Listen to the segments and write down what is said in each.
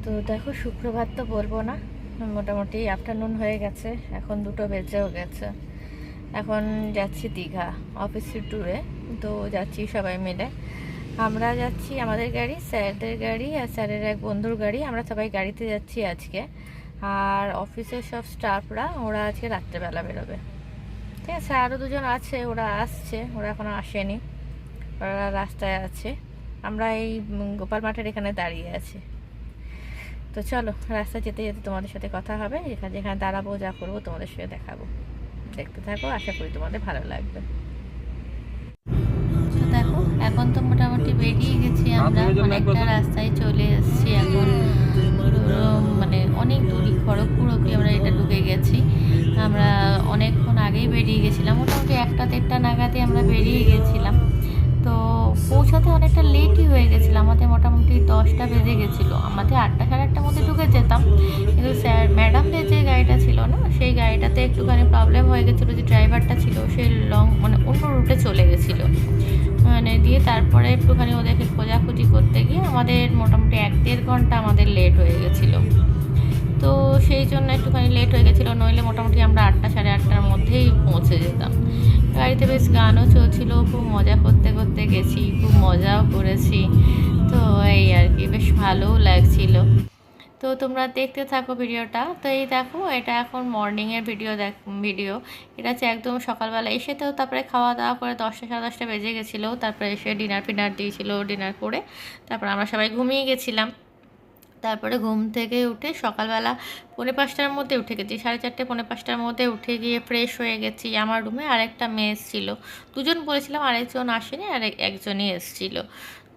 তো দেখো, সুপ্রভাত তো বলবো না, মোটামুটি আফটারনুন হয়ে গেছে, এখন 2টো বেজেও গেছে। এখন যাচ্ছি দীঘা অফিসের ট্যুরে। তো যাচ্ছি সবাই মিলে, আমরা যাচ্ছি, আমাদের গাড়ি, স্যারদের গাড়ি আর স্যারের এক বন্ধুর গাড়ি, আমরা সবাই গাড়িতে যাচ্ছি আজকে। আর অফিসের সব স্টাফরা ওরা আজকে রাত্রেবেলা বেরোবে। ঠিক আছে, আরও দুজন আছে, ওরা আসছে, ওরা এখনও আসেনি, ওরা রাস্তায় আছে। আমরা এই গোপাল মাঠের এখানে দাঁড়িয়ে আছি। তো চলো, রাস্তা যেতে যেতে তোমাদের সাথে কথা হবে, যেখানে যেখানে দাঁড়াবো, যা করবো তোমাদের সাথে দেখাবো। দেখতে থাকো, আশা করি তোমাদের ভালো লাগবে। তো দেখো, এখন তো মোটামুটি বেরিয়ে গেছি আমরা, অনেকটা রাস্তায় চলে এসেছি এখন। মানে অনেক দূরই, খড়গপুর অবধি আমরা এটা ঢুকে গেছি। আমরা অনেকক্ষণ আগেই বেরিয়ে গেছিলাম, মোটামুটি 1টা-1:30 নাগাদই আমরা বেরিয়ে গেছিলাম। তো পৌঁছাতে অনেকটা লেটই হয়ে গেছিলো, আমাদের মোটামুটি 10টা বেজে গেছিলো। আমাদের 8টা সাড়ে 8টার মধ্যে ঢুকে যেতাম, কিন্তু স্যার ম্যাডামদের যে গাড়িটা ছিল না, সেই গাড়িটাতে একটুখানি প্রবলেম হয়ে গেছিলো। যে ড্রাইভারটা ছিল সে মানে অন্য রুটে চলে গেছিলো, মানে দিয়ে তারপরে একটুখানি ওদেরকে খোঁজাখুঁজি করতে গিয়ে আমাদের মোটামুটি 1-1.5 ঘন্টা আমাদের লেট হয়ে গেছিলো। তো সেই জন্য একটুখানি লেট হয়ে গেছিলো, নইলে মোটামুটি আমরা 8টা সাড়ে 8টার মধ্যেই পৌঁছে যেতাম। গাড়িতে বেশ গানও চলছিল, খুব মজা করতে করতে গেছি, খুব মজাও করেছি। তো এই আর কি, বেশ ভালোও লাগছিল। তো তোমরা দেখতে থাকো ভিডিওটা। তো এই দেখো, এটা এখন মর্নিংয়ের ভিডিও এটা হচ্ছে একদম সকালবেলা এসে। তো তারপরে খাওয়া দাওয়া করে 10টা সাড়ে 10টা বেজে গেছিলো, তারপরে এসে ডিনার দিয়েছিল, ডিনার করে তারপর আমরা সবাই ঘুমিয়ে গেছিলাম। তারপরে ঘুম থেকে উঠে সকালবেলা 4:45টার মধ্যে উঠে গেছি, 4:30 4:45টার মধ্যে উঠে গিয়ে ফ্রেশ হয়ে গেছি। আমার রুমে আরেকটা মেয়ে এসেছিলো, দুজন বলেছিলাম, আরেকজন আসেনি, আর একজনই এসেছিলো।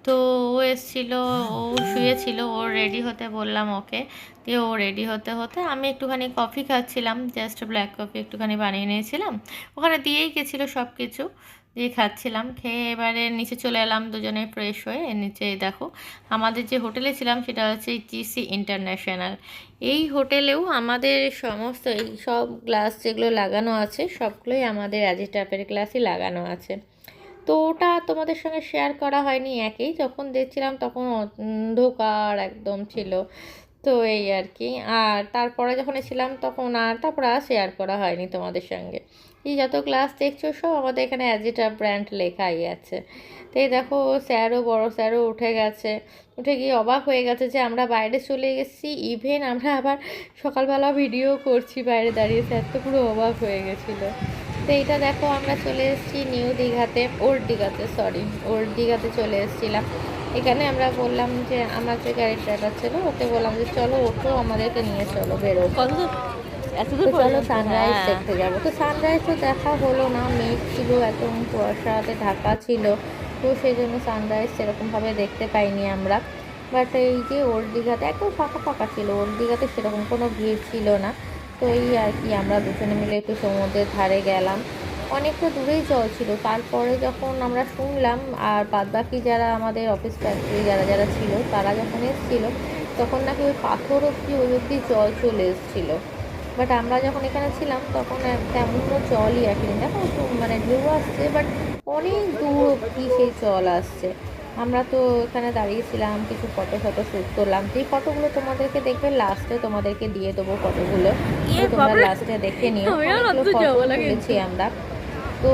তো ও এসেছিলো, ও শুয়েছিল, ওর রেডি হতে বললাম ওকে, দিয়ে ও রেডি হতে হতে আমি একটুখানি কফি খাচ্ছিলাম, জাস্ট ব্ল্যাক কফি একটুখানি বানিয়ে নিয়েছিলাম, ওখানে দিয়েই গেছিলো সব কিছু, দিয়ে খাচ্ছিলাম। খেয়ে এবারে নিচে চলে এলাম দুজনে ফ্রেশ হয়ে। নিচে দেখো, আমাদের যে হোটেলে ছিলাম সেটা হচ্ছে জিসি ইন্টারন্যাশনাল। এই হোটেলেও আমাদের সমস্ত এই সব গ্লাস যেগুলো লাগানো আছে সবগুলোই আমাদের অ্যাজিটাপের গ্লাসই লাগানো আছে। তো ওটা তোমাদের সঙ্গে শেয়ার করা হয়নি, একেই যখন দেখছিলাম তখন অন্ধকার একদম ছিল। তো এই আর কি, আর তারপরে যখন ছিলাম তখন তারপরে আর শেয়ার করা হয়নি তোমাদের সঙ্গে। এই যত ক্লাস দেখছো সব আমাদের এখানে অ্যাজিটা ব্র্যান্ড লেখাই আছে। তো এই দেখো, বড় স্যারও উঠে গেছে, উঠে গিয়ে অবাক হয়ে গেছে যে আমরা বাইরে চলে গেছি, ইভেন আমরা আবার সকালবেলা ভিডিও করছি বাইরে দাঁড়িয়ে। স্যার তো পুরো অবাক হয়ে গেছিলো। তো এইটা দেখো, আমরা চলে এসেছি নিউ দীঘাতে, ওল্ড দীঘাতে চলে এসেছিলাম। এখানে আমরা বললাম যে, আমার যে গাড়ির ড্রাইভার ছিল ওকে বললাম যে চলো ওঠো, আমাদেরকে নিয়ে চলো, বেরো, চলো সানরাইজ দেখতে যাবো। তো সানরাইজ তো দেখা হলো না, মেঘ ছিল, একদম কুয়াশাতে ঢাকা ছিল, তো সেই জন্য সানরাইজ সেরকমভাবে দেখতে পাইনি আমরা। বাট এই যে ওল্ড দীঘাতে একদম ফাঁকা ফাঁকা ছিল, ওল্ড দীঘাতে সেরকম কোনো ভিড় ছিল না। তো এই আর কি, আমরা দুজনে মিলে একটু সমুদ্রের ধারে গেলাম, অনেকটা দূরেই জল ছিল। তারপরে যখন আমরা শুনলাম, আর বাদবাকি যারা আমাদের অফিস ফ্যাক্টরি যারা যারা ছিল তারা যখন এসেছিলো, তখন নাকি ওই পাথর অব্দি ওই অব্দি জল চলে এসেছিলো। বাট আমরা যখন এখানে ছিলাম তখন তেমন কোনো জলই আসেনি। দেখো একটু মানে ঢেউ আসছে, বাট অনেক দূর অব্দি সেই জল আসছে। আমরা তো এখানে দাঁড়িয়েছিলাম, কিছু ফটো শ্যুট করলাম, যেই ফটোগুলো তোমাদেরকে দেখবে লাস্টে তোমাদেরকে দিয়ে দেবো ফটোগুলো, তোমরা লাস্টে দেখে নিও। অনেকগুলো ফটো তুলেছি আমরা। তো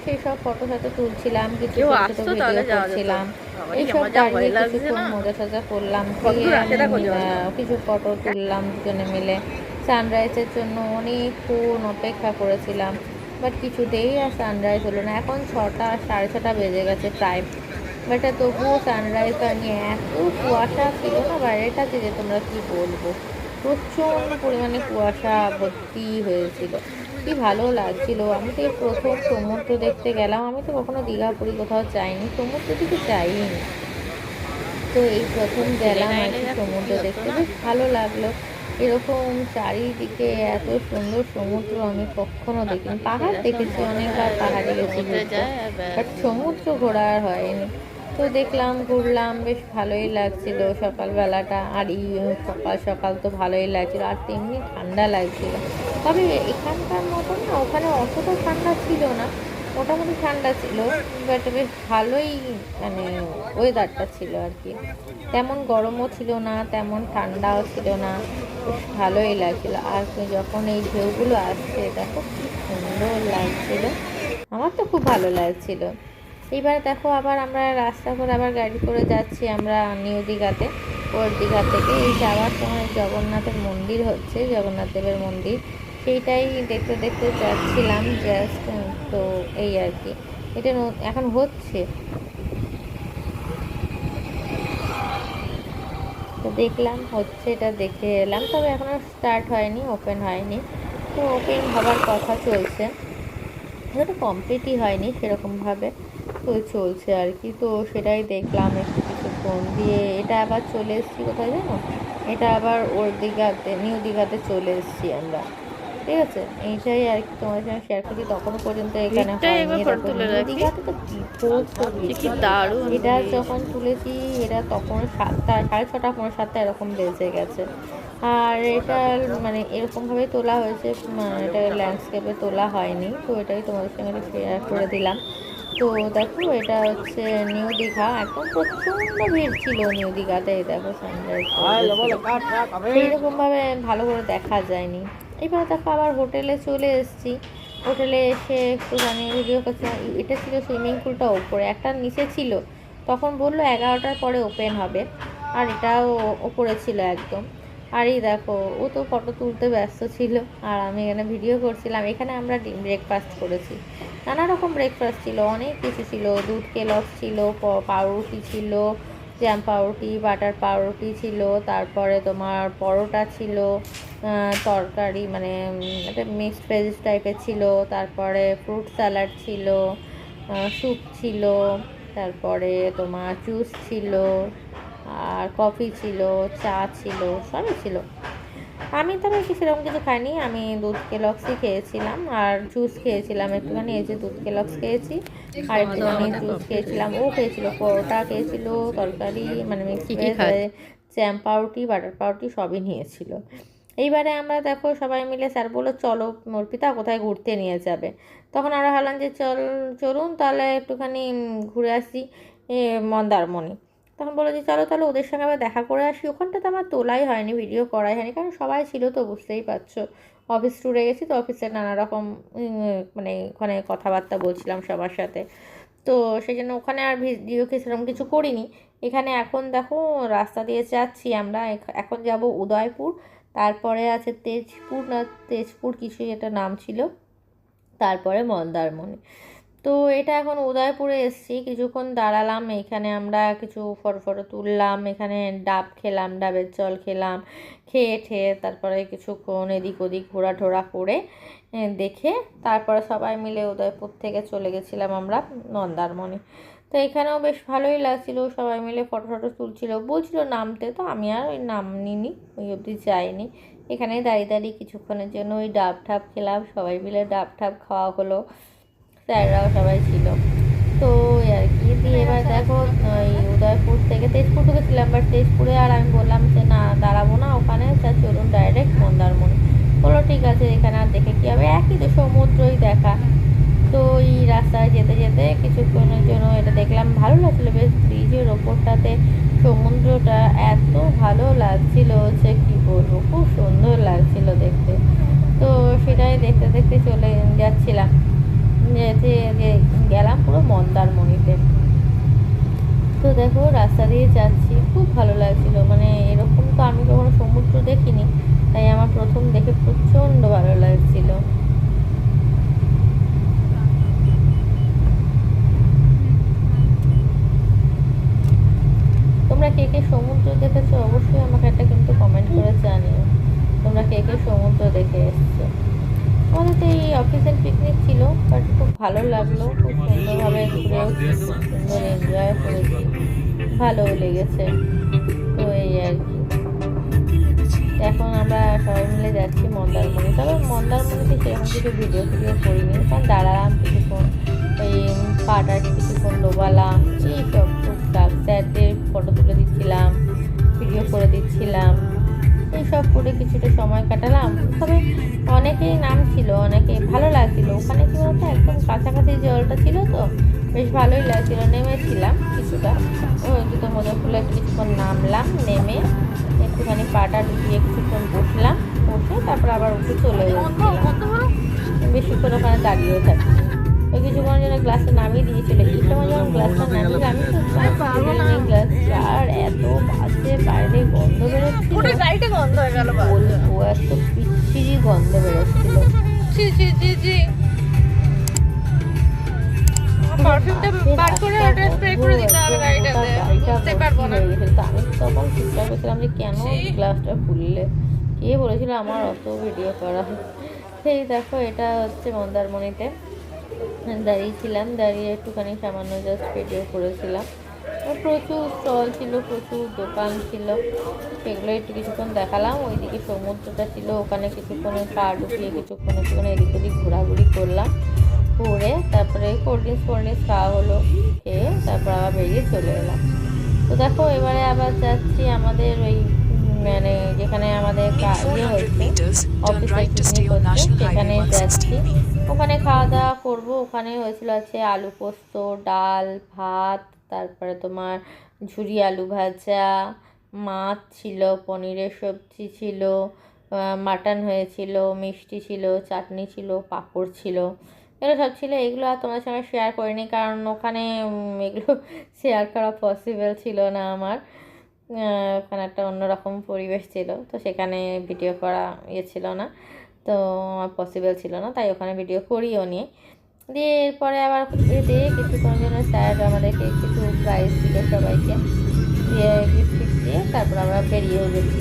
সেই সব ফটো তুলছিলাম, কিছু ছোটো ভিডিও করছিলাম, এইসব দাঁড়িয়ে কিছুক্ষণ মজা টজা করলাম, কিছু ফটো তুললাম দুজনে মিলে। সানরাইজের জন্য অনেকক্ষণ অপেক্ষা করেছিলাম, বাট কিছুতেই আর সানরাইজ হলো না। এখন 6টা সাড়ে 6টা বেজে গেছে প্রায়, বাট তবুও সানরাইজটা নিয়ে এত কুয়াশা ছিল না বাইরেটাতে, যে তোমরা কি বলবো, প্রচণ্ড পরিমাণে কুয়াশা ভর্তি হয়েছিল। কি ভালো লাগছিল। আমি তো প্রথম সমুদ্র দেখতে গেলাম, আমি তো কখনো দীঘা পুরী কোথাও যাইনি, সমুদ্র দিকে যাইনি, তো এই প্রথম গেলাম আর কি সমুদ্র দেখতে, বেশ ভালো লাগলো। এরকম চারিদিকে এত সুন্দর সমুদ্র আমি কখনো দেখিনি। পাহাড় দেখেছি, অনেকবার পাহাড়ে গেছি ঘুরতে, বাট সমুদ্র ঘোরা আর হয়নি। তো দেখলাম, ঘুরলাম, বেশ ভালোই লাগছিল সকালবেলাটা। আর এই সকাল সকাল তো ভালোই লাগছিল, আর তেমনি ঠান্ডা লাগছিল। তবে এখানকার মতো না, ওখানে অতটা ঠান্ডা ছিল না, মোটামুটি ঠান্ডা ছিল, বাট বেশ ভালোই মানে ওয়েদারটা ছিল আর কি। তেমন গরমও ছিল না, তেমন ঠান্ডাও ছিল না, বেশ ভালোই লাগছিল। আর যখন এই ঢেউগুলো আসছে দেখো কি সুন্দর লাগছিল, আমার তো খুব ভালো লাগছিল। এইবার দেখো আবার আমরা রাস্তা করে আবার গাড়ি করে যাচ্ছি আমরা নিউ দীঘাতে। ওর দীঘা থেকে এই যাওয়ার সময় জগন্নাথের মন্দির হচ্ছে, জগন্নাথ দেবের মন্দির, সেইটাই দেখতে দেখতে যাচ্ছিলাম জাস্ট। তো এই আর কি, এটা এখন হচ্ছে, তো দেখলাম হচ্ছে, এটা দেখে এলাম। তবে এখনও স্টার্ট হয়নি, ওপেন হয়নি, তো ওপেন হবার কথা চলছে, এটা কমপ্লিটই হয়নি সেরকমভাবে, তো চলছে আর কি। তো সেটাই দেখলাম একটু কিছুক্ষণ দিয়ে, এটা আবার চলে এসেছি কোথায় জানো, এটা আবার ওর দীঘাতে, নিউ দীঘাতে চলে এসেছি আমরা। ঠিক আছে, এইটাই আর কি তোমার সঙ্গে শেয়ার করছি। তখনও পর্যন্ত এখানে দীঘাতে তো দারুণ, এটা যখন তুলেছি এটা তখন 7টা, 6:30, 6:45 এরকম বেজে গেছে। আর এটা মানে এরকমভাবেই তোলা হয়েছে, এটা ল্যান্ডস্কেপে তোলা হয়নি, তো এটাই তোমাদের সঙ্গে শেয়ার করে দিলাম। তো দেখো এটা হচ্ছে নিউ দীঘা, একদম প্রচণ্ড ভিড় ছিল নিউ দীঘাতে। দেখো সানরাইজ সেইরকমভাবে ভালো করে দেখা যায়নি। এবার দেখো আবার হোটেলে চলে এসেছি, হোটেলে এসে একটুখানি ভিডিও করছিলাম। এটা ছিল সুইমিং পুলটা ওপরে, একটা নিচে ছিল, তখন বললো 11টার পরে ওপেন হবে, আর এটাও ওপরে ছিল একদম। আর এই দেখো ও তো ফটো তুলতে ব্যস্ত ছিল, আর আমি এখানে ভিডিও করছিলাম। এখানে আমরা ব্রেকফাস্ট করেছি, নানা রকম ব্রেকফাস্ট ছিল, অনেক কিছু ছিল, দুধ কেলক্স ছিল, পাউরুটি ছিল, জ্যাম পাউরুটি, বাটার পাউরুটি ছিল, তারপরে তোমার পরোটা ছিল, তরকারি মানে একটা মিক্সড ভেজ টাইপের ছিল, তারপরে ফ্রুট স্যালাড ছিল, স্যুপ ছিল, তারপরে তোমার জুস ছিল, আর কফি ছিল, চা ছিল, সবই ছিল। আমি তবে সেরকম কিছু খাইনি, আমি দুধ কেলক্সই খেয়েছিলাম আর জুস খেয়েছিলাম একটুখানি। এই যে দুধ কেলক্স খেয়েছি আর একটুখানি জুস খেয়েছিলাম। ও খেয়েছিল পরোটা, খেয়েছিল তরকারি মানে মিক্সড জ্যাম পাউরুটি, বাটার পাউরুটি সবই নিয়েছিল। এইবারে আমরা দেখো সবাই মিলে, স্যার বললো চলো অর্পিতা কোথায় ঘুরতে নিয়ে যাবে। তখন আমরা ভাবলাম যে চলুন তাহলে একটুখানি ঘুরে আসি মন্দারমণি। তখন বললো যে চলো তাহলে ওদের সঙ্গে আবার দেখা করে আসি। ওখানটাতে আমার তোলাই হয়নি, ভিডিও করাই হয়নি, কারণ সবাই ছিল তো বুঝতেই পারছো, অফিস ট্যুরে গেছি তো, অফিসের নানা রকম মানে ওখানে কথাবার্তা বলছিলাম সবার সাথে, তো সেই জন্য ওখানে আর ভিডিও সেরকম কিছু করিনি। এখানে এখন দেখো রাস্তা দিয়ে যাচ্ছি আমরা, এখন যাব উদয়পুর, তারপরে আছে তেজপুর, না তেজপুর কিছুই একটা নাম ছিল, তারপরে মন্দারমণি। তো এটা এখন উদয়পুরে এসেছি, কিছুক্ষণ দাঁড়ালাম এখানে, আমরা কিছু ফটো তুললাম, এখানে ডাব খেলাম, ডাবের জল খেলাম, খেয়ে তারপরে কিছুক্ষণ এদিক ওদিক ঘোরাটোরা করে দেখে তারপরে সবাই মিলে উদয়পুর থেকে চলে গেছিলাম আমরা মন্দারমণি। তো এখানেও বেশ ভালোই লাগছিলো, সবাই মিলে ফটো তুলছিল, বলছিল নামতে, তো আমি আর ওই নাম নিইনি, ওই অবধি যাইনি। এখানেই দাঁড়িয়ে কিছুক্ষণের জন্য ওই ডাব ঠাব খেলাম, সবাই মিলে ডাব ঠাব খাওয়া হলো, স্যাররাও সবাই ছিল। তো আর কি দিয়ে এবার দেখো ওই উদয়পুর থেকে তেজপুর ঢুকেছিলাম, বাট তেজপুরে আর আমি বললাম যে না দাঁড়াবো না ওখানে, স্যার চলুন ডাইরেক্ট মন্দারমণি। বললো ঠিক আছে, এখানে আর দেখে কী হবে, একই তো সমুদ্রই দেখা। তো এই রাস্তায় যেতে যেতে কিছুক্ষণের জন্য এটা দেখলাম, ভালো লাগছিলো বেশ, ব্রিজের ওপরটাতে সমুদ্রটা এত ভালো লাগছিল যে কি বলবো, খুব সুন্দর লাগছিল দেখতে। তো সেটাই দেখতে দেখতে চলে যাচ্ছিলাম, যে গেলাম পুরো মন্দারমণিতে। তো দেখো রাস্তা দিয়ে যাচ্ছি, খুব ভালো লাগছিল, মানে এরকম তো আমি কখনো সমুদ্র দেখিনি, তাই আমার প্রথম দেখে প্রচণ্ড ভালো লাগছিল। তোমরা কে কে সমুদ্র দেখেছো অবশ্যই আমাকে একটা কিন্তু কমেন্ট করে জানিও, তোমরা কে কে সমুদ্র দেখে এসছো। আমাদের তো এই অফিসের পিকনিক ছিল, বাট খুব ভালো লাগলো, খুব সুন্দরভাবে ঘুরেওছি, খুব সুন্দর এনজয় করেছি, ভালোও লেগেছে। তো এই আর কি, এখন আমরা সবাই মিলে যাচ্ছি মন্দারমণি। তবে মন্দারমণিতে সেরকম কিছু ভিডিও করিনি, কারণ দাঁড়ালাম কিছুক্ষণ, ওই পাটা কিছুক্ষণ ডোবালাম, এইসব টুকটাক স্যারদের ফটো তুলে দিচ্ছিলাম, ভিডিও করে দিচ্ছিলাম, এই সব করে কিছুটা সময় কাটালাম। তবে অনেকেই নাম ছিল, অনেকে ভালো লাগছিল। ওখানে কি বলতো একদম কাছাকাছি জলটা ছিল, তো বেশ ভালোই লাগছিল। নেমেছিলাম কিছুটা, জুতো মোজা খুলে একটু কিছুক্ষণ নামলাম, নেমে একটুখানি পাটা ডুবিয়ে কিছুক্ষণ বসলাম, বসে তারপর আবার উঠে চলে এসেছিলাম। বেশিক্ষণ ওখানে দাঁড়িয়েও থাকি। ওই কিছুক্ষণের জন্য গ্লাসটা নামিয়ে দিয়েছিল। এই সময় যখন গ্লাসটা নামিয়ে আমি তো গ্লাস, আর এত বাজে বাইরে গন্ধ বেরোচ্ছিল, বলবো এত পিচ্ছিরি গন্ধ বেরোচ্ছিল। আমি তখন চিন্তা করছিলাম যে কেন গ্লাসটা খুললে, কে বলেছিল আমার অত ভিডিও করা। সেই দেখো, এটা হচ্ছে মন্দারমণিতে দাঁড়িয়েছিলাম, দাঁড়িয়ে একটুখানি সামান্য জাস্ট ভিডিও করেছিলাম। প্রচুর স্টল ছিল, প্রচুর দোকান ছিল, সেগুলো একটু কিছুক্ষণ দেখালাম। ওইদিকে সমুদ্রটা ছিল, ওখানে কিছুক্ষণে পা ডুবিয়ে কিছুক্ষণ এদিক ওদিক ঘোরাঘুরি করলাম, করে তারপরে কোল্ড ড্রিঙ্কস খাওয়া হলো, খেয়ে তারপর আবার বেরিয়ে চলে এলাম। তো দেখো এবারে আবার যাচ্ছি আমাদের ওই মানে যেখানে আমাদের ইয়ে হয়েছে, অফিসের পিকনিক হচ্ছে, সেখানে যাচ্ছি। ওখানে খাওয়া দাওয়া করবো। ওখানে হয়েছিল আছে আলু পোস্ত, ডাল, ভাত, তারপরে তোমার ঝুরি আলু ভাজা, মাছ ছিল, পনিরের সবজি ছিল, মাটন হয়েছিল, মিষ্টি ছিল, চাটনি ছিল, পাঁপড় ছিল, এগুলো সব ছিল। এগুলো আর তোমাদের সঙ্গে শেয়ার করিনি, কারণ ওখানে এগুলো শেয়ার করা পসিবল ছিল না আমার। ওখানে একটা অন্যরকম পরিবেশ ছিল, তো সেখানে ভিডিও করা ইয়ে ছিল না, তো আমার পসিবল ছিল না, তাই ওখানে ভিডিও করিও নি। দিয়ে এরপরে আবার দিয়ে কিছুক্ষণ জন্য স্যার আমাদেরকে কিছু প্রাইজ দিল সবাইকে, দিয়ে গিফট দিয়ে তারপর আমরা বেরিয়েও গেছি।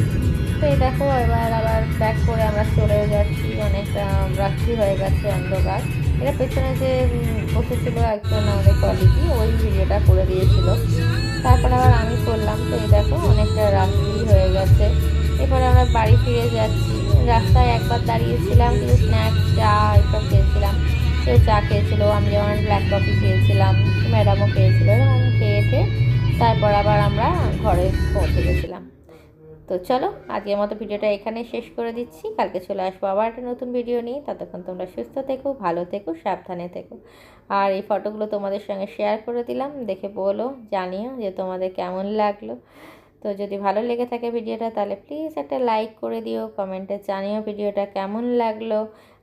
তো এই দেখো এবার আবার ব্যাক করে আমরা চলেও যাচ্ছি, অনেকটা রাত্রি হয়ে গেছে, অন্ধকার। এটা পেছনে যে বসেছিল একজন আমাদের কলিগই, ওই ভিডিওটা করে দিয়েছিল, তারপর আবার আমি করলাম। তো এই দেখো অনেকটা রাত্রি হয়ে গেছে, এরপরে আমরা বাড়ি ফিরে যাচ্ছি। রাস্তায় একবার দাঁড়িয়েছিলাম, কিছু স্ন্যাক্স, চা এসব খেয়েছিলাম। কেউ চা খেয়েছিল, আমি যেমন ব্ল্যাক কফি খেয়েছিলাম, ম্যাডামও খেয়েছিল, এরকম খেয়ে তারপর আবার আমরা ঘরে পৌঁছে গেছিলাম। তো চলো আজকের মতো ভিডিওটা এখানে শেষ করে দিচ্ছি। কালকে চলে আসবো আবার একটা নতুন ভিডিও নিয়ে। ততক্ষণ তোমরা সুস্থ থেকো, ভালো থেকো, সাবধানে থেকো। আর এই ফটোগুলো তোমাদের সঙ্গে শেয়ার করে দিলাম, দেখে বলো, জানিও যে তোমাদের কেমন লাগলো। তো যদি ভালো লেগে থাকে ভিডিওটা, তাহলে প্লিজ একটা লাইক করে দিও, কমেন্টে জানিও ভিডিওটা কেমন লাগলো।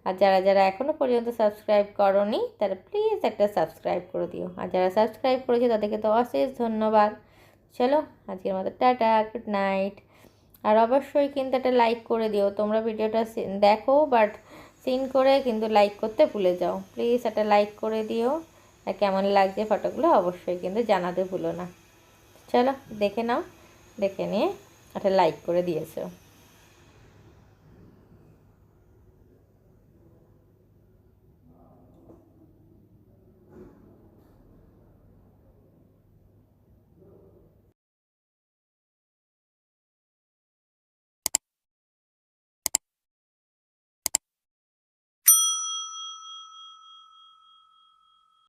আর যারা যারা এখনও পর্যন্ত সাবস্ক্রাইব করোনি, তারা প্লিজ একটা সাবস্ক্রাইব করে দিও। আর যারা সাবস্ক্রাইব করেছে তাদেরকে তো অশেষ ধন্যবাদ। চলো আজকের মতো টাটা, গুড নাইট। আর অবশ্যই কিন্তু একটা লাইক করে দিও। তোমরা ভিডিওটা দেখো, বাট সিন করে কিন্তু লাইক করতে ভুলে যাও। প্লিজ একটা লাইক করে দিও, আর কেমন লাগছে ফটোগুলো অবশ্যই কিন্তু জানাতে ভুলো না। চলো দেখে নাও, দেখে নিয়ে একটা লাইক করে দিয়েছো।